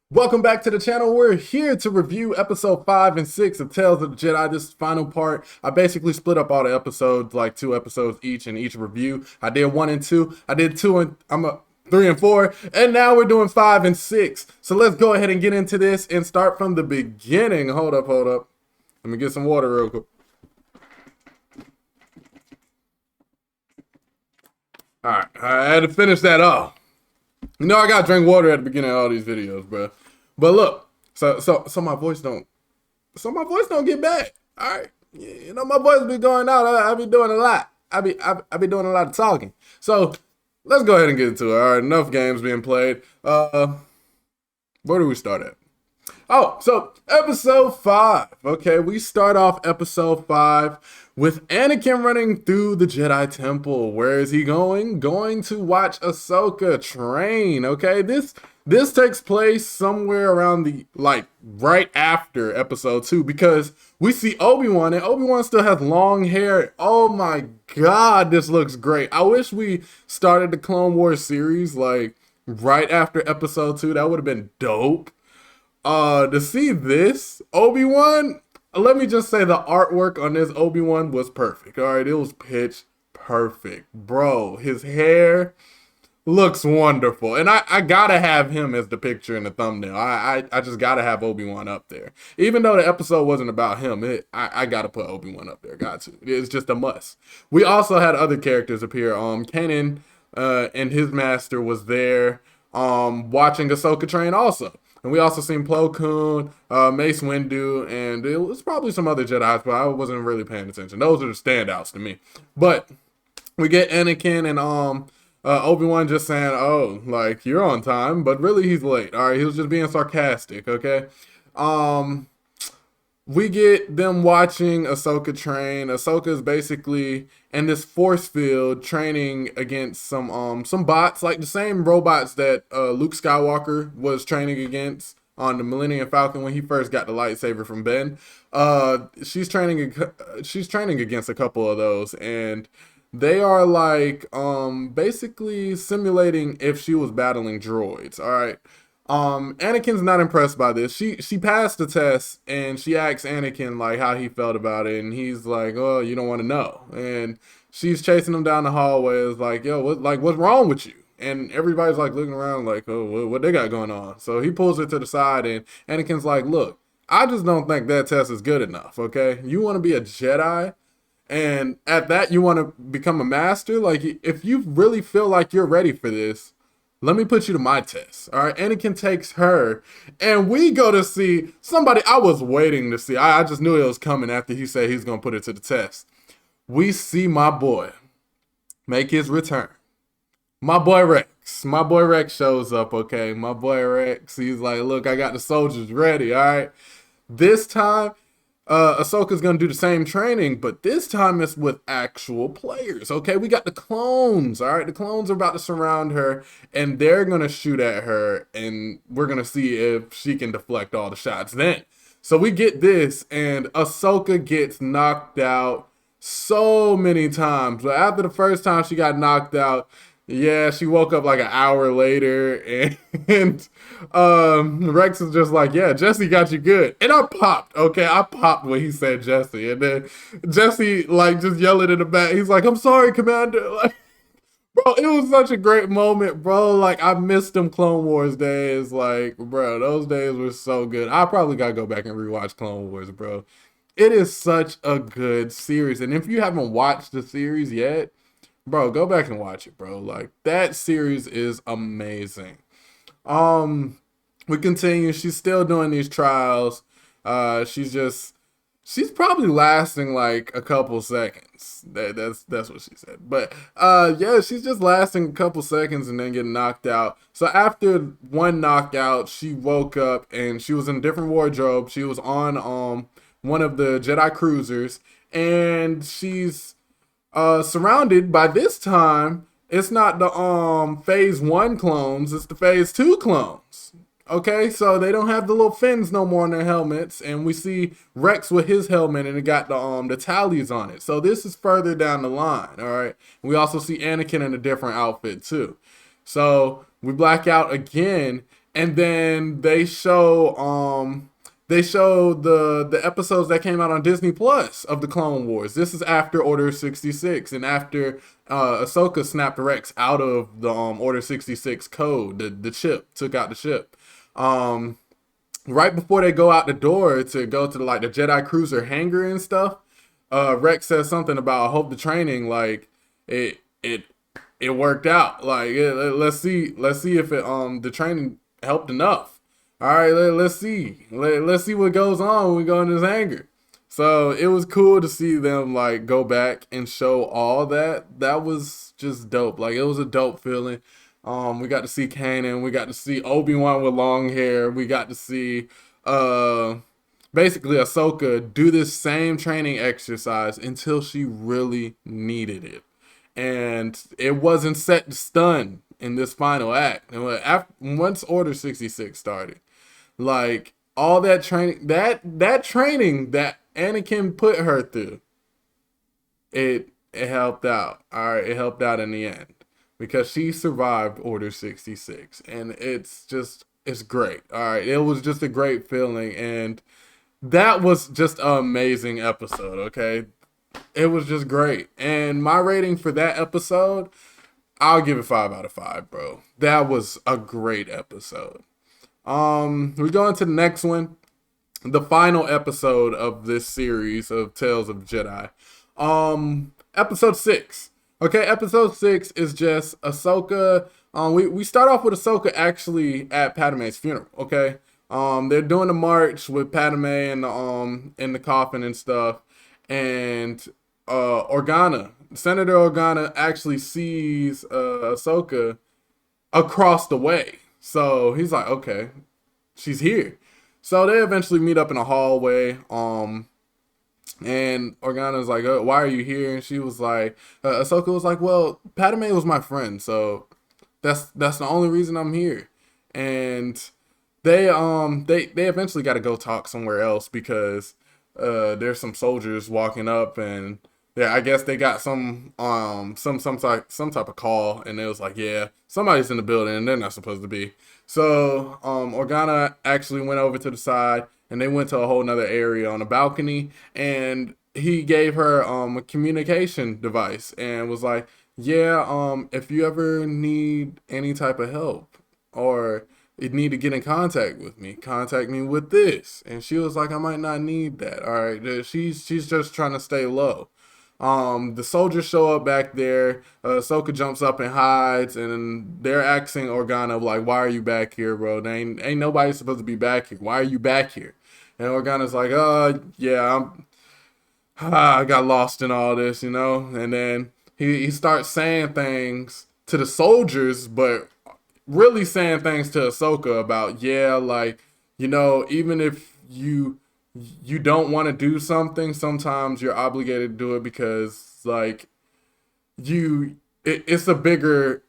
Welcome back to the channel. We're here to review episode 5 and 6 of Tales of the Jedi. This final part, I basically split up all the episodes, like 2 episodes each in each review. I did 1 and 2. I did 2 and 3 and 4, and now we're doing 5 and 6. So let's go ahead and get into this and start from the beginning. Hold up. Let me get some water real quick. All right, I had to finish that off. You know I gotta drink water at the beginning of all these videos, bro. But look, so my voice don't get bad. All right, you know my voice be going out. I be doing a lot. I be doing a lot of talking. So let's go ahead and get into it. All right, enough games being played. Where do we start at? Oh, so episode 5. Okay, we start off episode 5 with Anakin running through the Jedi Temple. Where is he going? Going to watch Ahsoka train. Okay, this takes place somewhere around the right after episode 2 because we see Obi-Wan and Obi-Wan still has long hair. Oh my god, this looks great. I wish we started the Clone Wars series like right after episode 2. That would have been dope. To see this Obi-Wan, let me just say the artwork on this Obi-Wan was perfect. All right, it was pitch perfect, bro. His hair looks wonderful, and I gotta have him as the picture in the thumbnail. I just gotta have Obi-Wan up there, even though the episode wasn't about him. I gotta put Obi-Wan up there. Got to. It's just a must. We also had other characters appear. Kanan and his master was there, watching Ahsoka train also. And we also seen Plo Koon, Mace Windu, and it was probably some other Jedi's, but I wasn't really paying attention. Those are the standouts to me. But we get Anakin and Obi-Wan just saying, "Oh, like you're on time," but really he's late. All right, he was just being sarcastic. Okay. We get them watching Ahsoka train. Ahsoka is basically in this force field training against some bots, like the same robots that Luke Skywalker was training against on the Millennium Falcon when he first got the lightsaber from Ben. She's training against a couple of those, and they are like basically simulating if she was battling droids. All right. Anakin's not impressed by this. She passed the test and she asks Anakin like how he felt about it, and he's like, "Oh, you don't want to know." And she's chasing him down the hallway. Is like, "Yo, what's wrong with you?" And everybody's like looking around like, "Oh, what they got going on?" So he pulls her to the side, and Anakin's like, "Look, I just don't think that test is good enough. Okay, you want to be a Jedi, and at that you want to become a master. Like, if you really feel like you're ready for this, let me put you to my test." All right, Anakin takes her, and we go to see somebody I was waiting to see. I just knew it was coming after he said he's going to put it to the test. We see my boy make his return. My boy Rex. My boy Rex shows up, okay? My boy Rex, he's like, "Look, I got the soldiers ready, all right?" This time, Ahsoka's gonna do the same training, but this time it's with actual players. Okay, we got the clones. All right, the clones are about to surround her, and they're gonna shoot at her, and we're gonna see if she can deflect all the shots. Then, so we get this, and Ahsoka gets knocked out so many times. But after the first time she got knocked out, yeah, she woke up like an hour later, and Rex is just like, "Yeah, Jesse got you good," and I popped. Okay, I popped when he said Jesse, and then Jesse like just yelling in the back. He's like, "I'm sorry, Commander." Like, bro, it was such a great moment, bro. Like, I missed them Clone Wars days. Like, bro, those days were so good. I probably gotta go back and rewatch Clone Wars, bro. It is such a good series, and if you haven't watched the series yet, bro, go back and watch it, bro. Like, that series is amazing. We continue. She's still doing these trials. She's probably lasting like a couple seconds. That's what she said. But yeah, she's just lasting a couple seconds and then getting knocked out. So after one knockout, she woke up and she was in a different wardrobe. She was on one of the Jedi cruisers, and she's surrounded by, this time it's not the phase 1 clones, it's the phase 2 clones. Okay, so they don't have the little fins no more on their helmets, and we see Rex with his helmet, and it got the tallies on it. So this is further down the line. All right, we also see Anakin in a different outfit too. So we black out again, and then they show the episodes that came out on Disney Plus of the Clone Wars. This is after Order 66 and after Ahsoka snapped Rex out of the Order 66 code, the chip, took out the chip. Right before they go out the door to go to the Jedi cruiser hangar and stuff, Rex says something about, I hope the training, like, it it worked out. Like, let's see if the training helped enough. All right, let's see. Let's see what goes on when we go in this hangar. So it was cool to see them like go back and show all that. That was just dope. Like, it was a dope feeling. We got to see Kanan. We got to see Obi-Wan with long hair. We got to see basically Ahsoka do this same training exercise until she really needed it. And it wasn't set in stun in this final act. And once Order 66 started, like, all that training, that training that Anakin put her through, it helped out. All right, it helped out in the end because she survived Order 66, and it's great. All right, it was just a great feeling, and that was just an amazing episode. Okay, it was just great, and my rating for that episode, I'll give it 5 out of 5, bro. That was a great episode. We go into the next one, the final episode of this series of Tales of Jedi. Episode 6. Okay, episode 6 is just Ahsoka. We start off with Ahsoka actually at Padme's funeral. Okay, they're doing the march with Padme and in the coffin and stuff, and Senator Organa actually sees Ahsoka across the way. So he's like, okay, she's here. So they eventually meet up in a hallway. And Organa's like, why are you here? And she was like, Ahsoka was like, well, Padme was my friend, so that's the only reason I'm here. And they eventually got to go talk somewhere else because there's some soldiers walking up, and yeah, I guess they got some type of call, and it was like, yeah, somebody's in the building and they're not supposed to be. So Organa actually went over to the side, and they went to a whole nother area on a balcony, and he gave her a communication device and was like, yeah, if you ever need any type of help or you need to get in contact with me, contact me with this. And she was like, I might not need that. All right, she's just trying to stay low. The soldiers show up back there. Ahsoka jumps up and hides, and they're asking Organa like, "Why are you back here, bro? They ain't nobody supposed to be back here. Why are you back here?" And Organa's like, yeah, I got lost in all this, you know." And then he starts saying things to the soldiers, but really saying things to Ahsoka about, yeah, like, you know, even if you don't want to do something, sometimes you're obligated to do it because, like, it's a bigger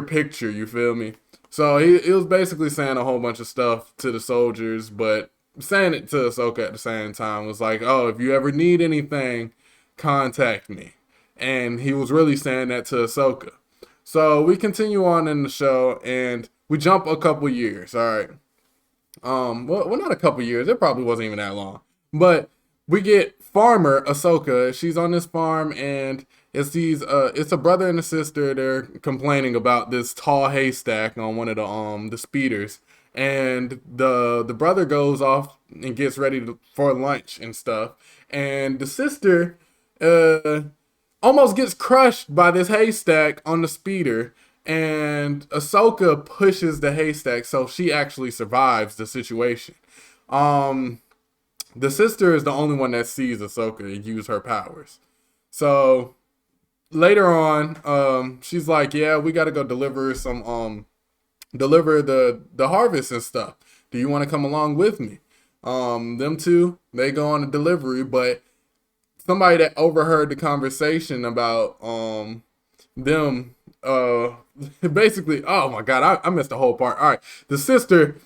picture, you feel me? So he was basically saying a whole bunch of stuff to the soldiers, but saying it to Ahsoka at the same time. Was like, oh, if you ever need anything, contact me. And he was really saying that to Ahsoka. So we continue on in the show, and we jump a couple years, all right? Well, not a couple years. It probably wasn't even that long. But we get farmer Ahsoka. She's on this farm, and it's a brother and a sister. They're complaining about this tall haystack on one of the speeders, and the brother goes off and gets ready for lunch and stuff, and the sister almost gets crushed by this haystack on the speeder. And Ahsoka pushes the haystack, so she actually survives the situation. The sister is the only one that sees Ahsoka use her powers. So later on, she's like, "Yeah, we gotta go deliver the harvest and stuff. Do you want to come along with me?" Them two, they go on a delivery, but somebody that overheard the conversation about them. Basically, oh my god, I missed the whole part. All right, the sister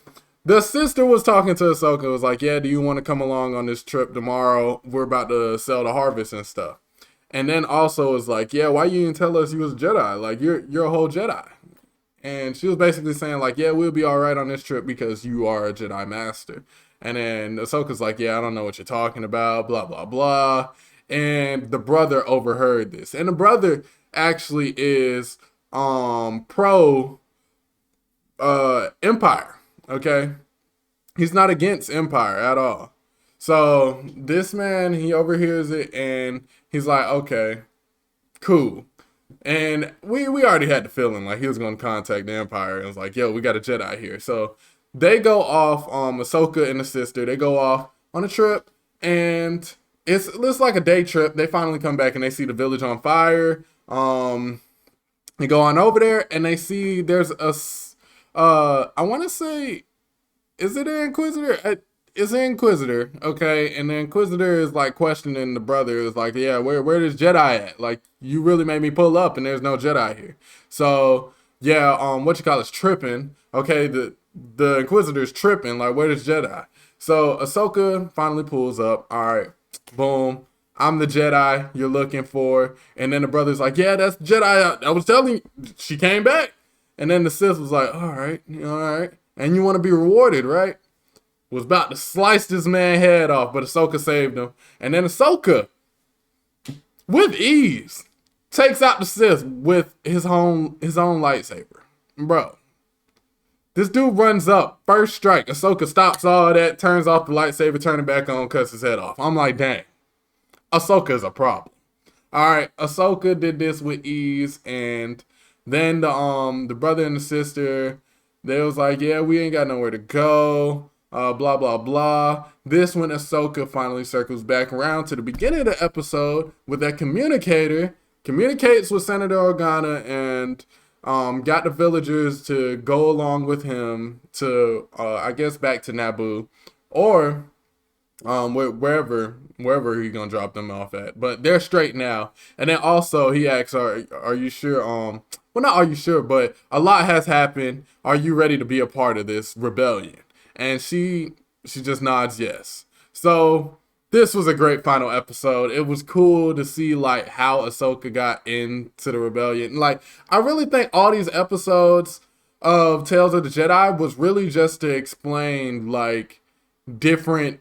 was talking to Ahsoka. Was like, yeah, do you want to come along on this trip tomorrow? We're about to sell the harvest and stuff. And then also was like, yeah, why you didn't tell us you was a Jedi? Like, you're a whole Jedi. And she was basically saying like, yeah, we'll be all right on this trip because you are a Jedi Master. And then Ahsoka's like, yeah, I don't know what you're talking about, blah, blah, blah. And the brother overheard this. And the brother actually is pro Empire, okay? He's not against Empire at all. So this man, he overhears it and he's like, okay, cool. And we already had the feeling like he was going to contact the Empire and was like, yo, we got a Jedi here. So they go off, Ahsoka and the sister, they go off on a trip, and it's like a day trip. They finally come back and they see the village on fire. They go on over there and they see there's I want to say, is it an Inquisitor? It's an Inquisitor, okay? And the Inquisitor is like questioning the brother. Is like, yeah, where is Jedi at? Like, you really made me pull up, and there's no Jedi here. So yeah, what you call it's tripping. Okay, the Inquisitor's tripping. Like, where's Jedi? So Ahsoka finally pulls up. All right, boom. I'm the Jedi you're looking for. And then the brother's like, yeah, that's Jedi. I was telling you, she came back. And then the Sith was like, all right, and you want to be rewarded, right? Was about to slice this man's head off, but Ahsoka saved him. And then Ahsoka, with ease, takes out the Sith with his own lightsaber. Bro, this dude runs up, first strike. Ahsoka stops all that, turns off the lightsaber, turn it back on, cuts his head off. I'm like, dang, Ahsoka is a problem. All right, Ahsoka did this with ease, and then the brother and the sister, they was like, yeah, we ain't got nowhere to go. Blah, blah, blah. This when Ahsoka finally circles back around to the beginning of the episode with that communicator, communicates with Senator Organa, and got the villagers to go along with him to, I guess, back to Naboo, or wherever he's gonna drop them off at. But they're straight now. And then also he asks, are you sure? Well, not are you sure, but a lot has happened. Are you ready to be a part of this rebellion? And she just nods yes. So this was a great final episode. It was cool to see like how Ahsoka got into the rebellion. Like, I really think all these episodes of Tales of the Jedi was really just to explain like different,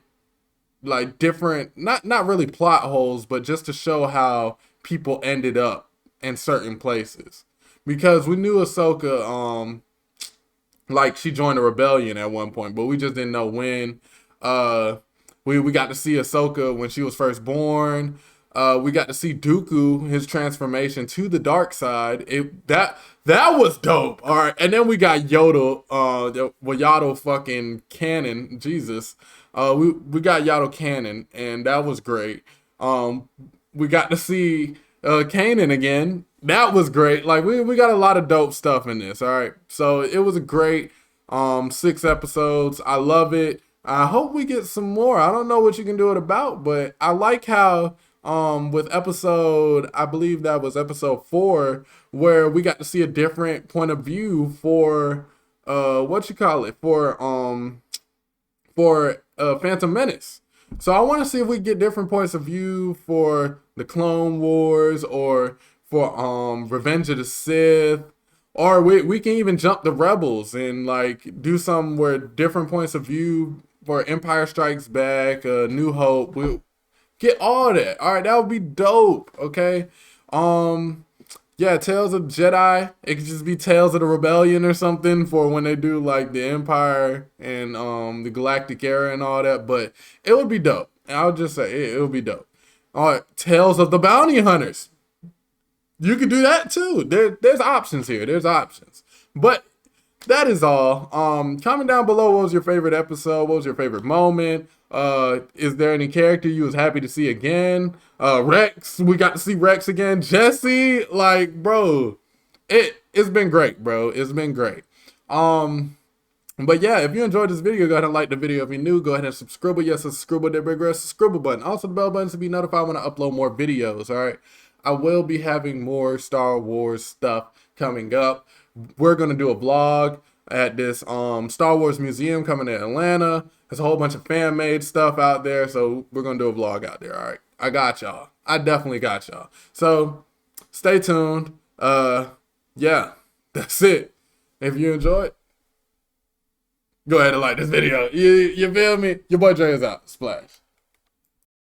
not really plot holes, but just to show how people ended up in certain places. Because we knew Ahsoka, like she joined a rebellion at one point, but we just didn't know when. We got to see Ahsoka when she was first born. We got to see Dooku, his transformation to the dark side. That was dope. All right, and then we got Yoda, Yaddle fucking canon. Jesus, we got Yaddle canon, and that was great. We got to see Kanan again. That was great. Like we got a lot of dope stuff in this. All right, so it was a great 6 episodes. I love it. I hope we get some more. I don't know what you can do it about, but I like how with episode, I believe that was episode 4, where we got to see a different point of view for Phantom Menace. So I want to see if we get different points of view for the Clone Wars, or for Revenge of the Sith, or we can even jump the Rebels and like do some where different points of view for Empire Strikes Back, New Hope. We get all that. All right, that would be dope. Okay. Yeah, Tales of Jedi. It could just be Tales of the Rebellion or something for when they do like the Empire and the Galactic Era and all that. But it would be dope. And I'll just say it would be dope. All right, Tales of the Bounty Hunters. You could do that too. There's options here. There's options. But that is all. Comment down below, what was your favorite episode? What was your favorite moment? Is there any character you was happy to see again? Rex, we got to see Rex again. Jesse, like, bro, it's been great, bro. It's been great. But yeah, if you enjoyed this video, go ahead and like the video. If you're new, go ahead and subscribe. Yes, subscribe, the big red subscribe button. Also the bell button to be notified when I upload more videos. All right. I will be having more Star Wars stuff coming up. We're going to do a vlog at this Star Wars museum coming to Atlanta. There's a whole bunch of fan-made stuff out there, so we're going to do a vlog out there, all right? I got y'all. I definitely got y'all. So stay tuned. Yeah, that's it. If you enjoyed, go ahead and like this video. You feel me? Your boy Dre is out. Splash.